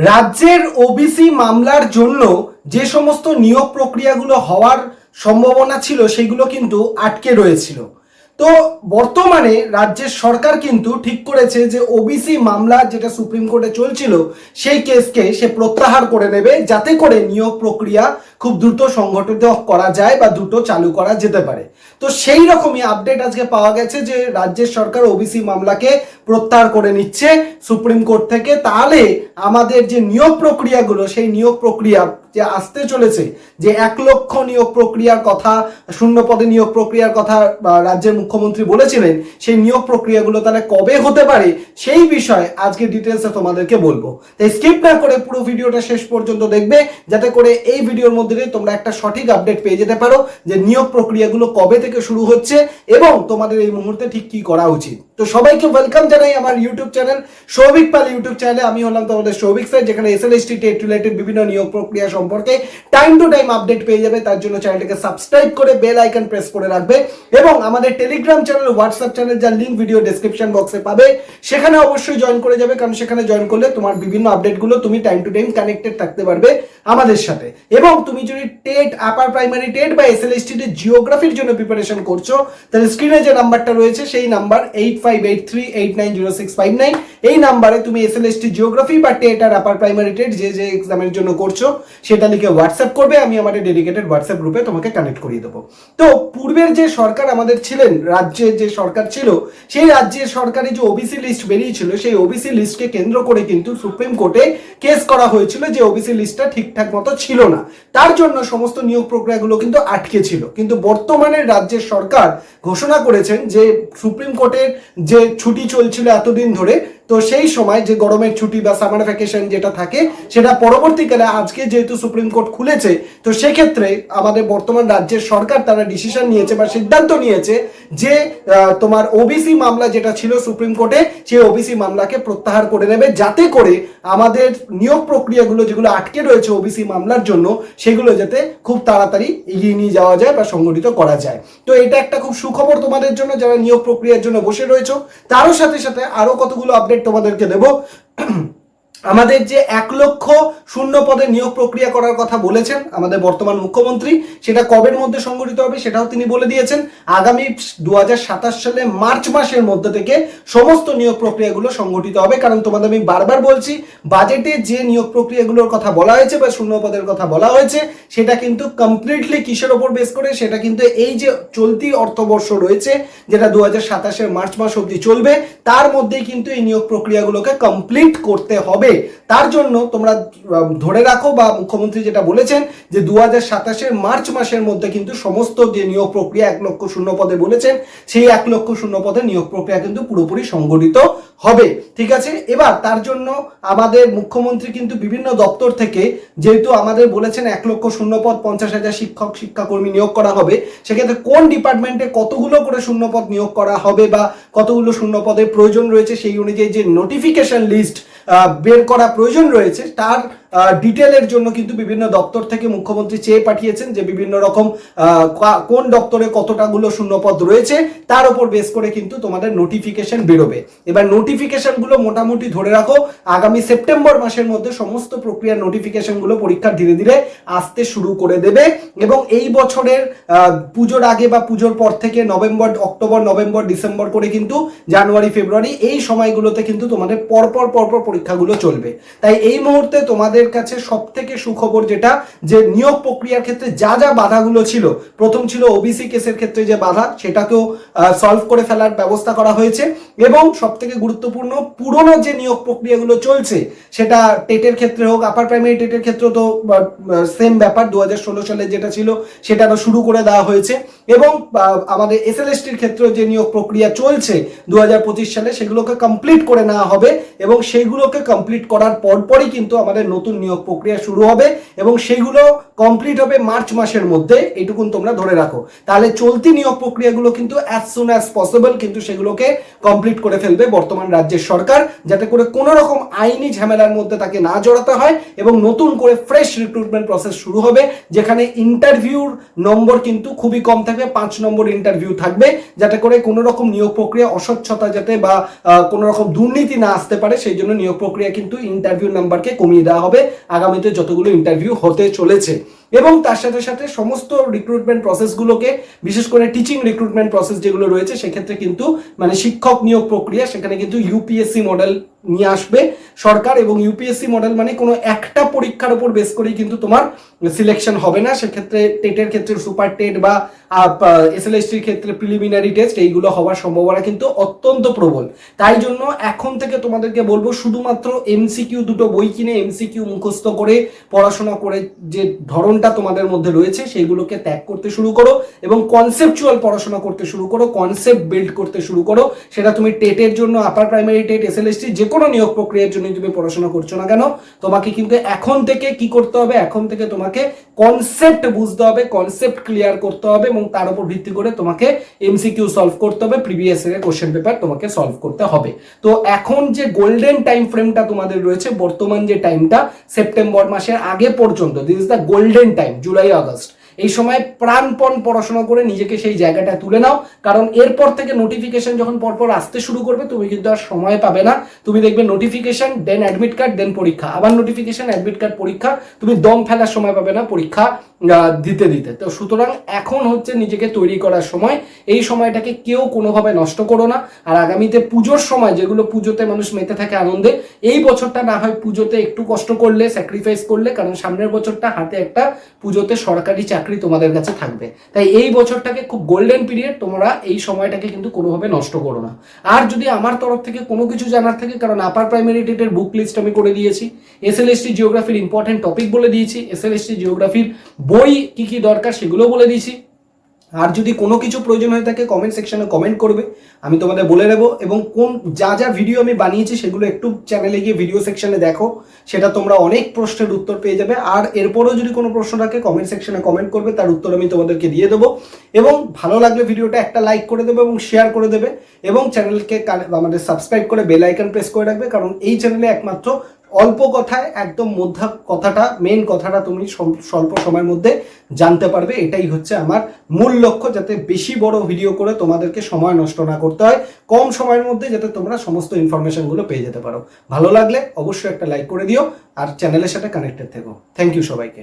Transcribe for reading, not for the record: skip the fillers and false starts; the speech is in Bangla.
রাজ্যের ওবিসি মামলার জন্য যে সমস্ত নিয়োগ প্রক্রিয়াগুলো হওয়ার সম্ভাবনা ছিল সেগুলো কিন্তু আটকে রয়েছিল। তো বর্তমানে রাজ্যের সরকার কিন্তু ঠিক করেছে যে ওবিসি মামলা যেটা সুপ্রিম কোর্টে চলছিল সেই কেসকে সে প্রত্যাহার করে নেবে, যাতে করে নিয়োগ প্রক্রিয়া খুব দ্রুত সংগঠিত করা যায় বা দ্রুত চালু করা যেতে পারে। তো সেই রকমই আপডেট আজকে পাওয়া গেছে যে রাজ্যের সরকার ওবিসি মামলাকে প্রত্যাহার করে নিচ্ছে সুপ্রিম কোর্ট থেকে। তাহলে আমাদের যে নিয়োগ প্রক্রিয়াগুলো, সেই নিয়োগ প্রক্রিয়া যে আসতে চলেছে, যে 1 লক্ষ নিয়োগ প্রক্রিয়ার কথা, শূন্য পদে নিয়োগ প্রক্রিয়ার কথা রাজ্যের মুখ্যমন্ত্রী বলেছিলেন, সেই নিয়োগ প্রক্রিয়াগুলো তাহলে কবে হতে পারে সেই বিষয়ে আজকে ডিটেলসে তোমাদেরকে বলবো। তাই স্কিপ না করে পুরো ভিডিওটা শেষ পর্যন্ত দেখবে, যাতে করে এই ভিডিওর মধ্যে তোমরা একটা সঠিক আপডেট পেয়ে যেতে পারো যে নিয়োগ প্রক্রিয়াগুলো কবে থেকে শুরু হচ্ছে এবং তোমাদের এই মুহূর্তে ঠিক কি করা উচিত। তো সবাইকে ওয়েলকাম জানাই আমার ইউটিউব চ্যানেল সৌভিক পাল ইউটিউব চ্যানেলে। আমি হলাম তোমাদের সৌভিক স্যার, যেখানে এসএলএসটি টেট রিলেটেড বিভিন্ন নিয়োগ প্রক্রিয়া সম্পর্কে টাইম টু টাইম আপডেট পেয়ে যাবে। তার জন্য চ্যানেলটাকে সাবস্ক্রাইব করে বেল আইকন প্রেস করে রাখবে এবং আমাদের টেলিগ্রাম চ্যানেল, হোয়াটসঅ্যাপ চ্যানেল, যার লিংক ভিডিও ডেসক্রিপশন বক্সে পাবে, সেখানে অবশ্যই জয়েন করে যাবে, কারণ সেখানে জয়েন করলে তোমার বিভিন্ন আপডেটগুলো তুমি টাইম টু টাইম কানেক্টেড থাকতে পারবে আমাদের সাথে। এবং তুমি যদি টেট, আপার প্রাইমারি টেট বা এসএলএসটি জিওগ্রাফির জন্য প্রিপারেশন করছো, তাহলে স্ক্রিনে যে নাম্বারটা রয়েছে সেই নাম্বার 8583890659, এই নাম্বারে তুমি এসএলএসটি জিওগ্রাফি বা টেট আর আপার প্রাইমারি টেট যে যে এক্সামের জন্য করছো সেটা লিখে হোয়াটসঅ্যাপ করবে। আমি আমাদের ডেডিকেটেড হোয়াটসঅ্যাপ গ্রুপে তোমাকে কানেক্ট করিয়ে দেবো। তো পূর্বের যে সরকার আমাদের ছিলেন, রাজ্যের যে সরকার ছিল, সেই রাজ্যের সরকারি যে ওবিসি লিস্ট বেরিয়েছিল, সেই ওবিসি লিস্টকে কেন্দ্র করে কিন্তু সুপ্রিম কোর্টে কেস করা হয়েছিল যে ওবিসি লিস্টটা ঠিকঠাক মতো ছিল না, তার জন্য সমস্ত নিয়োগ প্রক্রিয়াগুলো কিন্তু আটকে ছিল। কিন্তু বর্তমানে রাজ্যের সরকার ঘোষণা করেছেন যে সুপ্রিম কোর্টের যে ছুটি চলছিল এতদিন ধরে, তো সেই সময় যে গরমের ছুটি বা সামার ভ্যাকেশন যেটা থাকে, সেটা পরবর্তীকালে আজকে যেহেতু সুপ্রিম কোর্ট খুলেছে, তো সেক্ষেত্রে আমাদের বর্তমান রাজ্যের সরকার তারা ডিসিশন নিয়েছে বা সিদ্ধান্ত নিয়েছে যে তোমার ওবিসি মামলা যেটা ছিল সুপ্রিম কোর্টে, সেই ওবিসি মামলাকে প্রত্যাহার করে নেবে, যাতে করে আমাদের নিয়োগ প্রক্রিয়াগুলো যেগুলো আটকে রয়েছে ওবিসি মামলার জন্য, সেগুলো যাতে খুব তাড়াতাড়ি এগিয়ে নিয়ে যাওয়া যায় বা সংগঠিত করা যায়। তো এটা একটা খুব সুখবর তোমাদের জন্য যারা নিয়োগ প্রক্রিয়ার জন্য বসে রয়েছে। তারও সাথে সাথে আরো কতগুলো আপডেট তোমাদেরকে দেব। আমাদের যে 1 লক্ষ শূন্য পদে নিয়োগ প্রক্রিয়া করার কথা বলেছেন আমাদের বর্তমান মুখ্যমন্ত্রী, সেটা কবের মধ্যে সংগঠিত হবে সেটাও তিনি বলে দিয়েছেন। আগামী 2027 সালে মার্চ মাসের মধ্যে থেকে সমস্ত নিয়োগ প্রক্রিয়াগুলো সংগঠিত হবে। কারণ তোমাদের আমি বারবার বলছি, বাজেটে যে নিয়োগ প্রক্রিয়াগুলোর কথা বলা হয়েছে বা শূন্য পদের কথা বলা হয়েছে, সেটা কিন্তু কমপ্লিটলি কিসের ওপর বেস করে, সেটা কিন্তু এই যে চলতি অর্থবর্ষ রয়েছে, যেটা 2027 মার্চ মাস অবধি চলবে, তার মধ্যেই কিন্তু এই নিয়োগ প্রক্রিয়াগুলোকে কমপ্লিট করতে হবে। তার জন্য তোমরা ধরে রাখো বা মুখ্যমন্ত্রী যেটা বলেছেন যে 2027 মার্চ মাসের মধ্যে কিন্তু সমস্ত যে নিয়োগ প্রক্রিয়া 1 লক্ষ শূন্য পদে বলেছেন, সেই 1 লক্ষ শূন্য পদে নিয়োগ প্রক্রিয়া কিন্তু পুরোপুরি সংগঠিত হবে। ঠিক আছে, এবার তার জন্য আমাদের মুখ্যমন্ত্রী কিন্তু বিভিন্ন দপ্তর থেকে, যেহেতু আমাদের বলেছেন 1 লক্ষ শূন্য পদ 50,000 শিক্ষক শিক্ষাকর্মী নিয়োগ করা হবে, সেক্ষেত্রে কোন ডিপার্টমেন্টে কতগুলো করে শূন্য পদ নিয়োগ করা হবে বা কতগুলো শূন্য পদের প্রয়োজন রয়েছে, সেই অনুযায়ী যে নোটিফিকেশন লিস্ট বের করা প্রয়োজন রয়েছে, তার ডিটেলের জন্য কিন্তু বিভিন্ন দপ্তর থেকে মুখ্যমন্ত্রী চেয়ে পাঠিয়েছেন যে বিভিন্ন রকম কোন দপ্তরে কতটাগুলো শূন্যপদ রয়েছে, তার উপর বেস করে কিন্তু তোমাদের নোটিফিকেশন বেরোবে। এবার নোটিফিকেশনগুলো মোটামুটি ধরে রাখো আগামী সেপ্টেম্বর মাসের মধ্যে সমস্ত প্রক্রিয়ার নোটিফিকেশনগুলো পরীক্ষা ধীরে ধীরে আসতে শুরু করে দেবে। এবং এই বছরের পুজোর আগে বা পুজোর পর থেকে অক্টোবর নভেম্বর ডিসেম্বর করে কিন্তু জানুয়ারি ফেব্রুয়ারি এই সময়গুলোতে কিন্তু তোমাদের পরপর পরীক্ষাগুলো চলবে। তাই এই মুহূর্তে তোমাদের কাছে সব থেকে সুখবর যেটা, যে নিয়োগ প্রক্রিয়ার ক্ষেত্রে যা যা বাধাগুলো ছিল, প্রথম ছিল ওবিসি কেসের ক্ষেত্রে যে বাধা, সেটাকেও সলভ করে ফেলার ব্যবস্থা করা হয়েছে। এবং সব থেকে গুরুত্বপূর্ণ, পুরনো যে নিয়োগ প্রক্রিয়াগুলো চলছে, সেটা টেটের ক্ষেত্রে হোক, আপার প্রাইমারি টেটের ক্ষেত্রেও তো সেম ব্যাপার, 2016 সালে যেটা ছিল সেটারও শুরু করে দেওয়া হয়েছে। এবং আমাদের এসএলএসটির ক্ষেত্রেও যে নিয়োগ প্রক্রিয়া চলছে 2025 সালে, সেগুলোকে কমপ্লিট করে নেওয়া হবে এবং সেইগুলোকে কমপ্লিট করার পরপরই কিন্তু আমাদের নতুন নতুন নিয়োগ প্রক্রিয়া শুরু হবে এবং সেগুলো কমপ্লিট হবে মার্চ মাসের মধ্যে, এইটুকুন তোমরা ধরে রাখো। তাহলে চলতি নিয়োগ প্রক্রিয়াগুলো কিন্তু অ্যাজ সুন অ্যাজ পসিবল কিন্তু সেগুলোকে কমপ্লিট করে ফেলবে বর্তমান রাজ্যের সরকার, যাতে করে কোনো রকম আইনি ঝামেলার মধ্যে তাকে না জড়াতে হয় এবং নতুন করে ফ্রেশ রিক্রুটমেন্ট প্রসেস শুরু হবে, যেখানে ইন্টারভিউর নম্বর কিন্তু খুবই কম থাকবে, 5 নম্বর ইন্টারভিউ থাকবে, যাতে করে কোনো রকম নিয়োগ প্রক্রিয়া অস্বচ্ছতা যাতে বা কোনো রকম দুর্নীতি না আসতে পারে, সেই জন্য নিয়োগ প্রক্রিয়া কিন্তু ইন্টারভিউ নাম্বারকে কমিয়ে দেওয়া হবে আগামীতে যতগুলো ইন্টারভিউ হতে চলেছে। এবং তার সাথে সাথে সমস্ত রিক্রুটমেন্ট প্রসেসগুলোকে, বিশেষ করে টিচিং রিক্রুটমেন্ট প্রসেস যেগুলো রয়েছে সেক্ষেত্রে কিন্তু মানে শিক্ষক নিয়োগ প্রক্রিয়া, সেখানে কিন্তু ইউপিএসসি মডেল নিয়ে আসবে সরকার। এবং ইউপিএসসি মডেল মানে কোনো একটা পরীক্ষার উপর বেস করেই কিন্তু তোমার সিলেকশন হবে না, সেক্ষেত্রে টেটের ক্ষেত্রে সুপার টেট বা এসএলএসটির ক্ষেত্রে প্রিলিমিনারি টেস্ট এইগুলো হওয়ার সম্ভাবনা কিন্তু অত্যন্ত প্রবল। তাই জন্য এখন থেকে তোমাদেরকে বলবো শুধুমাত্র এমসিকিউ দুটো বই কিনে এমসিকিউ মুখস্থ করে পড়াশোনা করে যে ধরনটা তোমাদের মধ্যে রয়েছে সেইগুলোকে ত্যাগ করতে শুরু করো এবং কনসেপচুয়াল পড়াশোনা করতে শুরু করো, কনসেপ্ট বিল্ড করতে শুরু করো। সেটা তুমি টেটের জন্য, আপার প্রাইমারি টেট, এসএলএসটি যে কোনো নিয়োগ প্রক্রিয়ার জন্য তুমি পড়াশোনা করছো না কেন, তোমাকে কিন্তু এখন থেকে কি করতে হবে, এখন থেকে তোমাকে কনসেপ্ট বুঝতে হবে, কনসেপ্ট ক্লিয়ার করতে হবে এবং তার উপর ভিত্তি করে তোমাকে এমসিকিউ সলভ করতে হবে, প্রিভিয়াস ইয়ারের কোশ্চেন পেপার তোমাকে সলভ করতে হবে। তো এখন যে গোল্ডেন টাইম ফ্রেমটা তোমাদের রয়েছে, বর্তমান যে টাইমটা সেপ্টেম্বর মাসের আগে পর্যন্ত, this is the golden time, July August, এই সময় প্রাণপণ পড়াশোনা করে নিজেকে সেই জায়গাটা তুলে নাও। কারণ এরপর থেকে নোটিফিকেশন যখন পরপর আসতে শুরু করবে তুমি কিন্তু আর সময় পাবে না। তুমি দেখবে নোটিফিকেশন, দেন অ্যাডমিট কার্ড, দেন পরীক্ষা, আবার নোটিফিকেশন, অ্যাডমিট কার্ড, পরীক্ষা, তুমি দম ফেলার সময় পাবে না পরীক্ষা দিতে দিতে। তো সুতরাং এখন হচ্ছে নিজেকে তৈরি করার সময়, এই সময়টাকে কেউ কোনোভাবে নষ্ট করো না। আর আগামীতে পুজোর সময়, যেগুলো পুজোতে মানুষ মেতে থাকে আনন্দে, এই বছরটা না হয় পুজোতে একটু কষ্ট করলে, স্যাক্রিফাইস করলে, কারণ সামনের বছরটা হাতে একটা পুজোতে সরকারি চাকরি তোমাদের কাছে থাকবে। তাই এই বছরটাকে খুব গোল্ডেন পিরিয়ড, তোমরা এই সময়টাকে কিন্তু কোনোভাবে নষ্ট করো না। আর যদি আমার তরফ থেকে কোনো কিছু জানার থাকে, কারণ আপার প্রাইমারি টেটের বুক লিস্ট আমি করে দিয়েছি, এসএলএসটি জিওগ্রাফির ইম্পর্টেন্ট টপিক বলে দিয়েছি, এসএলএসটি জিওগ্রাফির বই কি কি দরকার সেগুলো বলে দিয়েছি। আর যদি কোনো কিছু প্রয়োজন হয়ে থাকে কমেন্ট সেকশনে কমেন্ট করবে, আমি তোমাদের বলে দেবো। এবং কোন যা যা ভিডিও আমি বানিয়েছি সেগুলো একটু চ্যানেলে গিয়ে ভিডিও সেকশনে দেখো, সেটা তোমরা অনেক প্রশ্নের উত্তর পেয়ে যাবে। আর এরপরেও যদি কোনো প্রশ্ন থাকে কমেন্ট সেকশনে কমেন্ট করবে, তার উত্তর আমি তোমাদেরকে দিয়ে দেবো। এবং ভালো লাগলে ভিডিওটা একটা লাইক করে দেবে এবং শেয়ার করে দেবে এবং চ্যানেলকে আমাদের সাবস্ক্রাইব করে বেল আইকন প্রেস করে রাখবে, কারণ এই চ্যানেলে একমাত্র অল্প কথায় একদম মধ্যা কথাটা, মেন কথাটা তুমি স্বল্প সময়ের মধ্যে জানতে পারবে। এটাই হচ্ছে আমার মূল লক্ষ্য, যাতে বেশি বড় ভিডিও করে তোমাদেরকে সময় নষ্ট না করতে হয়, কম সময়ের মধ্যে যাতে তোমরা সমস্ত ইনফরমেশনগুলো পেয়ে যেতে পারো। ভালো লাগলে অবশ্যই একটা লাইক করে দিও আর চ্যানেলের সাথে কানেক্টেড থেকো। থ্যাংক ইউ সবাইকে।